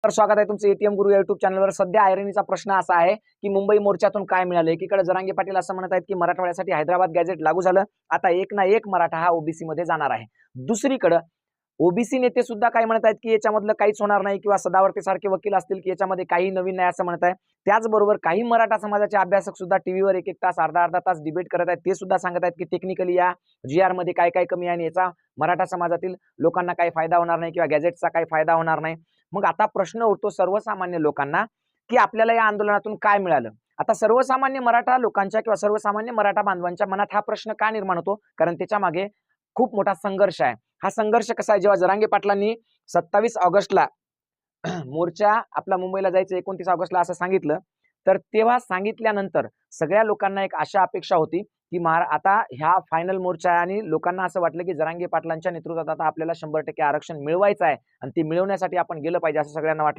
तर स्वागत आहे तुमचं एटीएम गुरु युट्यूब चॅनलवर। सध्या ऐरणीचा प्रश्न असा आहे की मुंबई मोर्चातून काय मिळाले। एकीकडे जरांगे पाटील असं म्हणत आहेत की मराठवाड्यासाठी हैदराबाद गॅझेट लागू झालं, आता एक ना एक मराठा हा ओबीसी मध्ये जाणार आहे। दुसरीकडे ओबीसी नेते सुद्धा काय म्हणत आहेत की याच्यामधलं काहीच होणार नाही किंवा सदावर्ते सारखे वकील असतील की याच्यामध्ये काही नवीन नाही असं म्हणत आहे। त्याचबरोबर काही मराठा समाजाचे अभ्यासक सुद्धा टीव्हीवर एक एक तास अर्धा तास डिबेट करत आहेत। ते सुद्धा सांगत आहेत की टेक्निकली या जीआर मध्ये काय काय कमी आहे आणि याचा मराठा समाजातील लोकांना काही फायदा होणार नाही किंवा गॅझेटचा काही फायदा होणार नाही। मग आता प्रश्न उठतो सर्वसामान्य लोकांना की आपल्याला या आंदोलनातून काय मिळालं। आता सर्वसामान्य मराठा लोकांच्या किंवा सर्वसामान्य मराठा बांधवांच्या मनात हा प्रश्न का निर्माण होतो, कारण त्याच्या मागे खूप मोठा संघर्ष आहे। हा संघर्ष कसा आहे, जेव्हा जरांगे पाटलांनी 27 ऑगस्टला मोर्चा आपला मुंबईला जायचं 29 ऑगस्टला असं सांगितलं, तर तेव्हा सांगितल्यानंतर सगळ्या लोकांना एक आशा अपेक्षा होती की आता ह्या फायनल मोर्चा आहे आणि लोकांना असं वाटलं की जरांगे पाटलांच्या नेतृत्वात आता आपल्याला 100% आरक्षण मिळवायचं आहे आणि ते मिळवण्यासाठी आपण गेलं पाहिजे असं सगळ्यांना वाटलं।